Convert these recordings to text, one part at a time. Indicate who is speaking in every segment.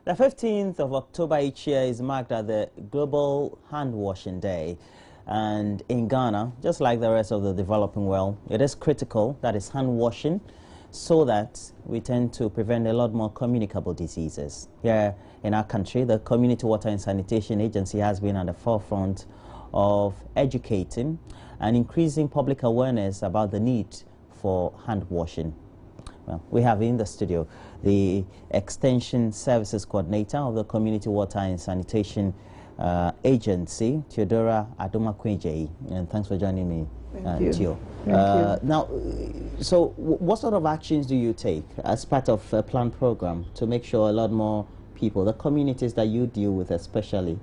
Speaker 1: The 15th of October each year is marked as the Global Hand Washing Day. And in Ghana, just like the rest of the developing world, it is critical that is hand washing so that we tend to prevent a lot more communicable diseases. Here in our country, the Community Water and Sanitation Agency has been at the forefront of educating and increasing public awareness about the need for hand washing. Well, we have in the studio the Extension Services Coordinator of the Community Water and Sanitation Agency, Theodora Adomakweje, and thanks for joining me, Theo. Now, so what sort of actions do you take as part of a planned program to make sure a lot more people, the communities that you deal with especially,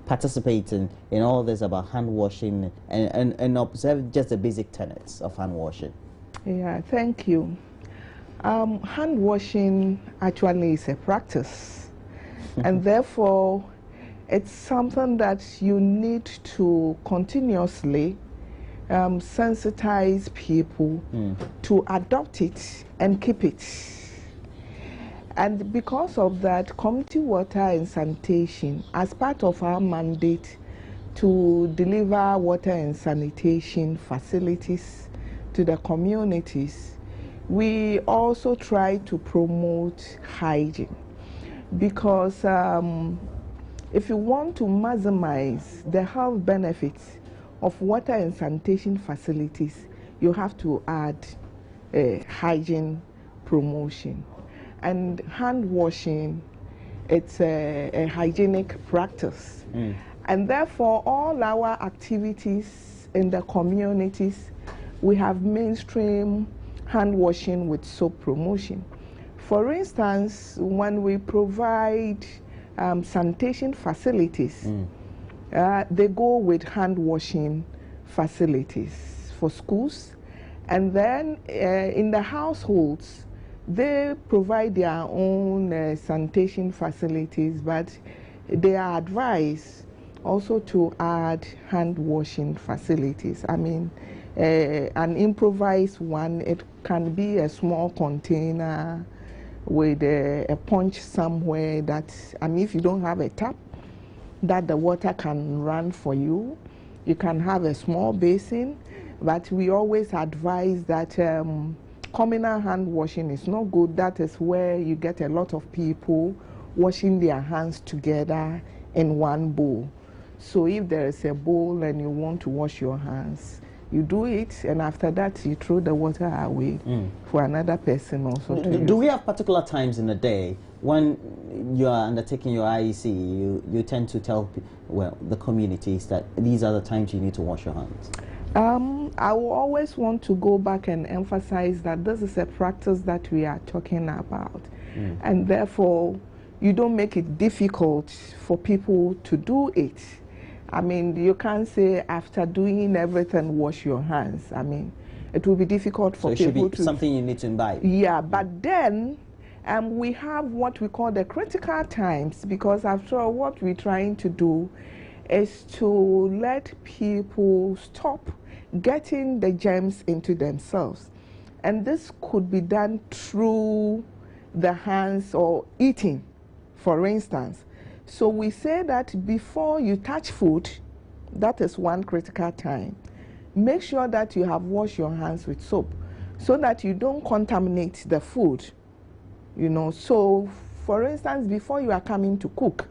Speaker 1: participate in all this about hand washing and observe just the basic tenets of hand washing?
Speaker 2: Yeah, thank you. Hand washing actually is a practice, and therefore it's something that you need to continuously sensitize people to adopt it and keep it. And because of that, Community Water and Sanitation, as part of our mandate to deliver water and sanitation facilities to the communities, we also try to promote hygiene, because if you want to maximize the health benefits of water and sanitation facilities, you have to add hygiene promotion. And hand washing, it's a hygienic practice. And therefore, all our activities in the communities, we have mainstream hand washing with soap promotion. For instance, when we provide sanitation facilities, they go with hand washing facilities for schools. And then in the households, they provide their own sanitation facilities, but they are advised also to add hand washing facilities. I mean, an improvised one, it can be a small container with a punch somewhere that, I mean, if you don't have a tap that the water can run for you, you can have a small basin. But we always advise that communal hand washing is not good. That is where you get a lot of people washing their hands together in one bowl. So if there is a bowl and you want to wash your hands, you do it, and after that you throw the water away for another person also to use.
Speaker 1: Do we have particular times in the day when you are undertaking your IEC, you tend to tell the communities that these are the times you need to wash your hands?
Speaker 2: I will always want to go back and emphasize that this is a practice that we are talking about, and therefore you don't make it difficult for people to do it. I mean, you can't say after doing everything, wash your hands. I mean, it will be difficult for people to... So it should be
Speaker 1: something you need to imbibe.
Speaker 2: Yeah, but then we have what we call the critical times, because after all, what we're trying to do is to let people stop getting the germs into themselves. And this could be done through the hands or eating, for instance. So we say that before you touch food, that is one critical time. Make sure that you have washed your hands with soap so that you don't contaminate the food. You know, so for instance, before you are coming to cook,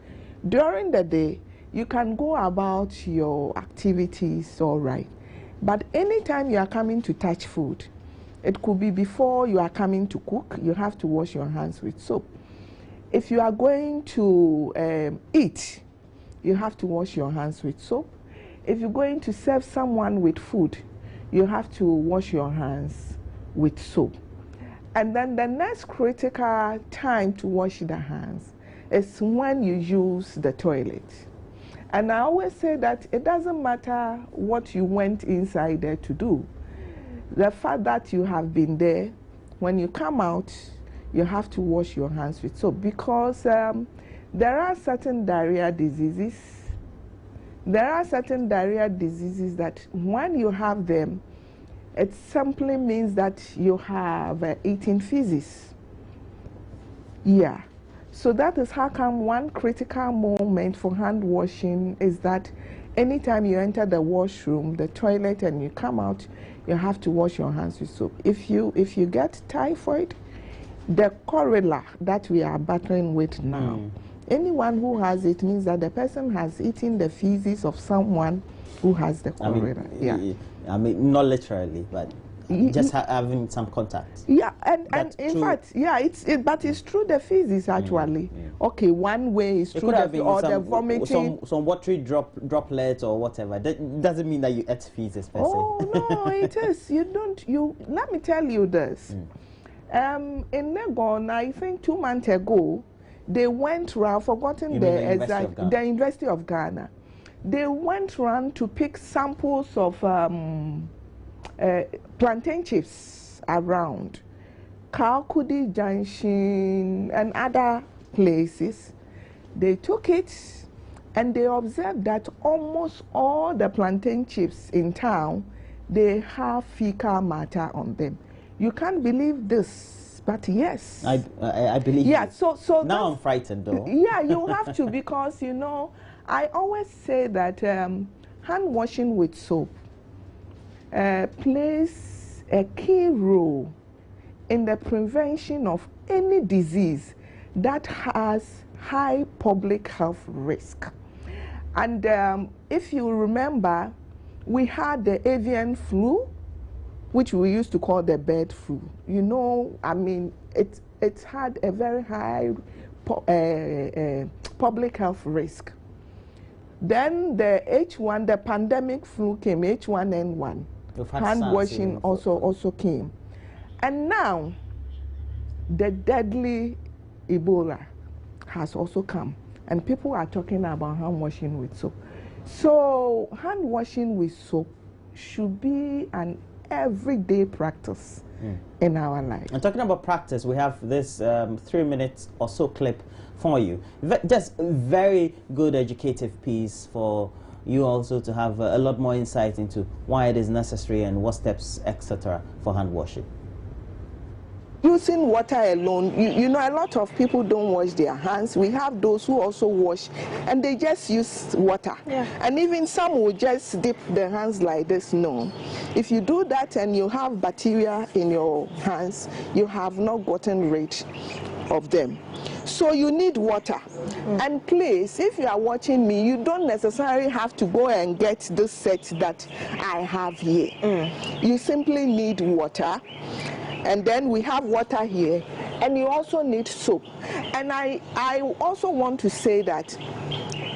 Speaker 2: during the day, you can go about your activities all right. But anytime you are coming to touch food, it could be before you are coming to cook, you have to wash your hands with soap. If you are going to eat, you have to wash your hands with soap. If you're going to serve someone with food, you have to wash your hands with soap. And then the next critical time to wash the hands is when you use the toilet. And I always say that it doesn't matter what you went inside there to do. The fact that you have been there, when you come out, you have to wash your hands with soap, because there are certain diarrhea diseases. There are certain diarrhea diseases that when you have them, it simply means that you have eaten feces. Yeah. So that is how come one critical moment for hand washing is that anytime you enter the washroom, the toilet, and you come out, you have to wash your hands with soap. If you get typhoid, the cholera that we are battling with now, anyone who has it means that the person has eaten the feces of someone who has the cholera.
Speaker 1: I mean, not literally, but just having some contact.
Speaker 2: Yeah, and in fact, yeah, but it's through the feces actually. Okay, one way is through the or the vomiting.
Speaker 1: Some watery droplets or whatever. That doesn't mean that you ate feces per se.
Speaker 2: Oh no, it is. Let me tell you this. In Legon, I think 2 months ago, they went round, forgotten the exact, the University of Ghana. They went round to pick samples of plantain chips around Kalkudi Junction and other places. They took it and they observed that almost all the plantain chips in town, they have fecal matter on them. You can't believe this, but yes.
Speaker 1: I believe. Yeah,
Speaker 2: you. So
Speaker 1: now I'm frightened though.
Speaker 2: Yeah, you have to, because I always say that hand washing with soap plays a key role in the prevention of any disease that has high public health risk. And if you remember, we had the avian flu, which we used to call the bird flu. I mean, it had a very high public health risk. Then the H1, the pandemic flu came, H1N1. Hand washing also came. And now, the deadly Ebola has also come. And people are talking about hand washing with soap. So, hand washing with soap should be an everyday practice in our life.
Speaker 1: And talking about practice, we have this 3 minutes or so clip for you. Just a very good educative piece for you also to have a lot more insight into why it is necessary and what steps, etc., for hand washing.
Speaker 2: Using water alone, a lot of people don't wash their hands. We have those who also wash and they just use water. Yeah. And even some will just dip their hands like this. No. If you do that and you have bacteria in your hands, you have not gotten rid of them. So you need water. And please, if you are watching me, you don't necessarily have to go and get this set that I have here. You simply need water. And then we have water here, and you also need soap. And I also want to say that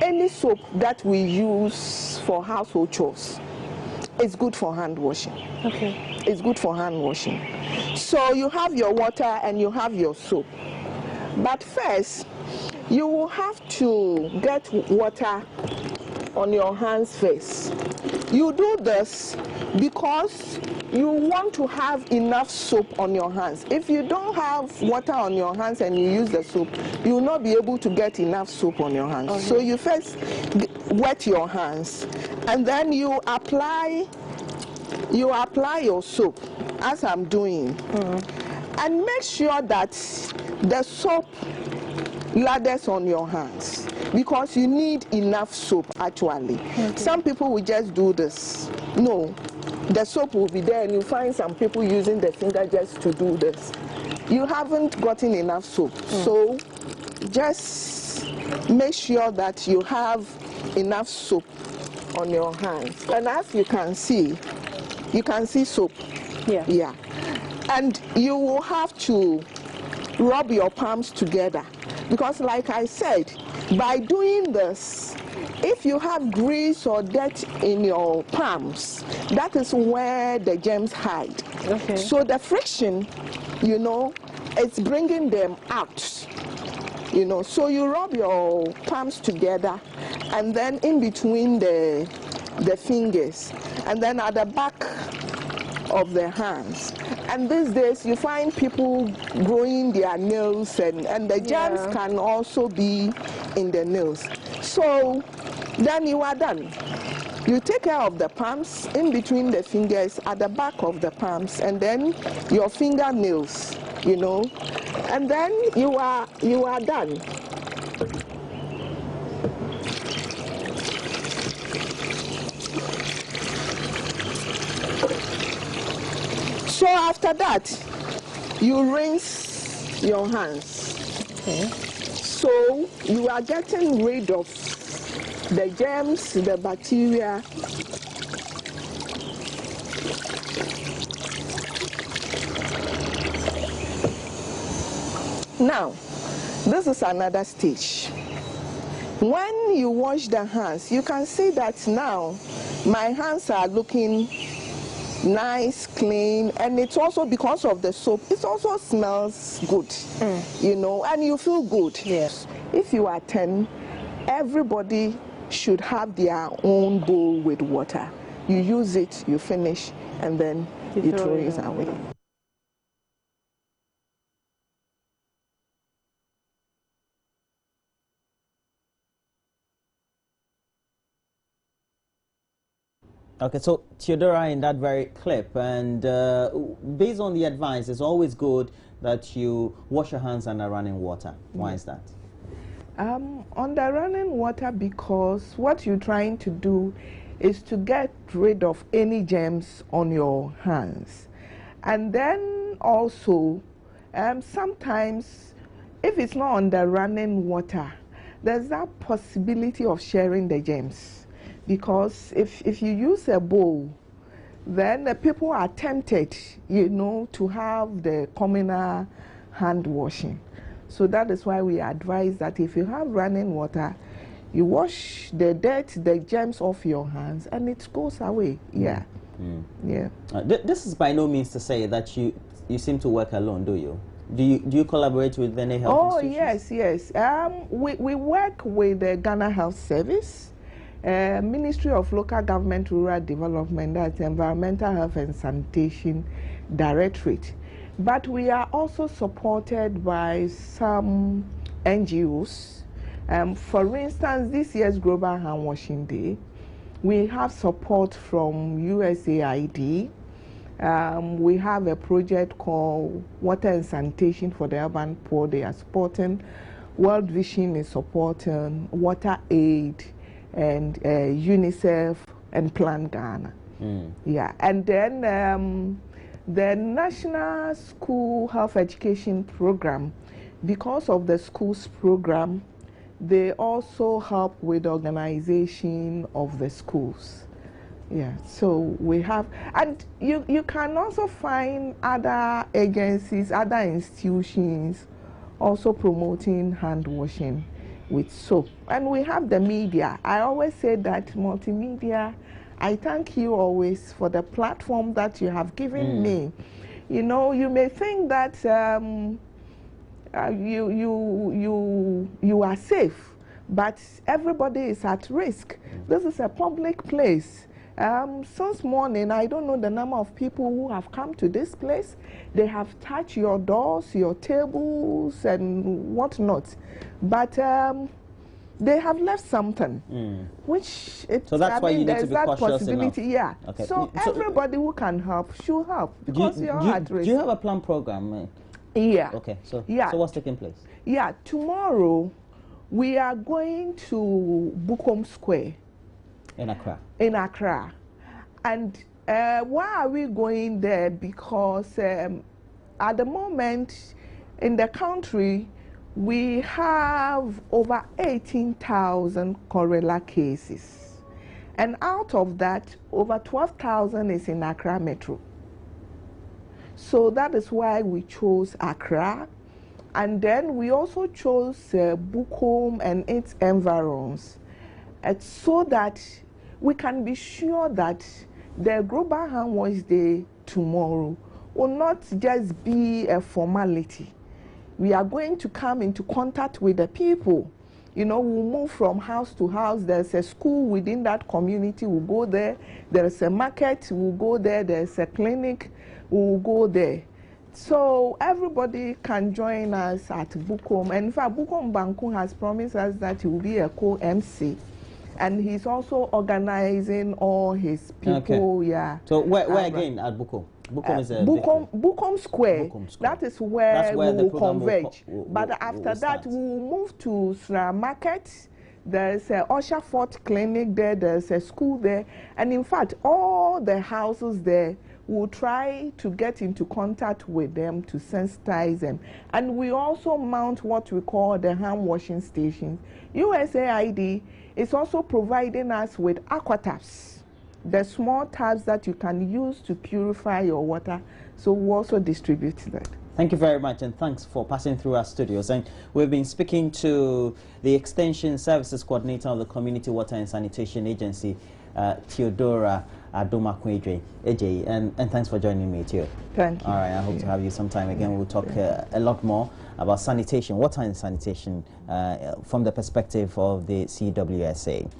Speaker 2: any soap that we use for household chores is good for hand washing. Okay. It's good for hand washing. So you have your water and you have your soap. But first, you will have to get water on your hands first. You do this because you want to have enough soap on your hands. If you don't have water on your hands and you use the soap, you will not be able to get enough soap on your hands. Okay. So you first wet your hands and then you apply your soap as I'm doing. And make sure that the soap lathers on your hands, because you need enough soap actually. Okay. Some people will just do this. No, the soap will be there and you find some people using the finger just to do this. You haven't gotten enough soap. So just make sure that you have enough soap on your hands. And as you can see soap. Yeah. Yeah. And you will have to rub your palms together, because like I said, by doing this, if you have grease or dirt in your palms, that is where the germs hide. Okay. So the friction, it's bringing them out. So you rub your palms together, and then in between the fingers, and then at the back of their hands. And these days you find people growing their nails, and the germs can also be in the nails. So then you are done. You take care of the palms, in between the fingers, at the back of the palms, and then your fingernails. you know, and then you are done. So after that, you rinse your hands.
Speaker 1: Okay.
Speaker 2: So you are getting rid of the germs, the bacteria. Now, this is another stage. When you wash the hands, you can see that now my hands are looking nice, clean, and it's also because of the soap, it also smells good, you know, and you feel good.
Speaker 1: Yes.
Speaker 2: If you are 10, everybody should have their own bowl with water. You use it, you finish, and then you throw it away.
Speaker 1: Okay, so Theodora, in that very clip, and based on the advice, it's always good that you wash your hands under running water. Why is that?
Speaker 2: Under running water, because what you're trying to do is to get rid of any germs on your hands. And then also, sometimes, if it's not under running water, there's that possibility of sharing the germs. Because if you use a bowl, then the people are tempted, you know, to have the communal hand washing. So that is why we advise that if you have running water, you wash the dirt, the germs off your hands, and it goes away. Yeah. Yeah.
Speaker 1: This is by no means to say that you seem to work alone, do you? Do you collaborate with any health institutions?
Speaker 2: Yes. We work with the Ghana Health Service, Ministry of Local Government Rural Development, that's Environmental Health and Sanitation Directorate. But we are also supported by some NGOs. For instance, this year's Global Hand Washing Day, we have support from USAID. We have a project called Water and Sanitation for the Urban Poor. They are supporting. World Vision is supporting Water Aid and UNICEF and Plan Ghana. Yeah, and then the National School Health Education Program, because of the schools program, they also help with organization of the schools. Yeah, so we have, and you can also find other agencies, other institutions also promoting hand washing with soap. And we have the media. I always say that multimedia, I thank you always for the platform that you have given me. You know, you may think that you are safe, but everybody is at risk. This is a public place. Since morning, I don't know the number of people who have come to this place. They have touched your doors, your tables, and whatnot. But they have left something, which
Speaker 1: so that's why you need to be cautious enough.
Speaker 2: Yeah.
Speaker 1: Okay.
Speaker 2: So everybody who can help should help, because you're at risk.
Speaker 1: Do you have a planned program?
Speaker 2: Yeah.
Speaker 1: Okay. So
Speaker 2: yeah.
Speaker 1: So what's taking place?
Speaker 2: Yeah. Tomorrow, we are going to Bukom Square.
Speaker 1: In Accra.
Speaker 2: In Accra. And why are we going there? Because at the moment in the country, we have over 18,000 cholera cases. And out of that, over 12,000 is in Accra Metro. So that is why we chose Accra. And then we also chose Bukom and its environs, so that we can be sure that the Global Hand Wash Day tomorrow will not just be a formality. We are going to come into contact with the people. You know, we'll move from house to house. There's a school within that community, we'll go there. There's a market, we'll go there. There's a clinic, we'll go there. So everybody can join us at Bukom. And in fact, Bukom Banku has promised us that he will be a co-MC. And he's also organizing all his people.
Speaker 1: Okay.
Speaker 2: Yeah.
Speaker 1: So where again at Bukom? Bukom is a
Speaker 2: Bukom Square.
Speaker 1: Bukom Square.
Speaker 2: That is where we
Speaker 1: the
Speaker 2: will
Speaker 1: program
Speaker 2: converge.
Speaker 1: will
Speaker 2: After that,
Speaker 1: start.
Speaker 2: we will move to Sra Market. There's a Usher Fort Clinic there. There's a school there. And in fact, all the houses there, we'll try to get into contact with them to sensitize them. And we also mount what we call the hand washing stations. USAID is also providing us with aqua taps, the small taps that you can use to purify your water. So we also distribute that.
Speaker 1: Thank you very much, and thanks for passing through our studios. And we've been speaking to the Extension Services Coordinator of the Community Water and Sanitation Agency, Theodora Adomakwedre, AJ, and thanks for joining me, Theo.
Speaker 2: Thank you.
Speaker 1: All right, I hope to have you sometime again. We'll talk a lot more about sanitation, water and sanitation, from the perspective of the CWSA.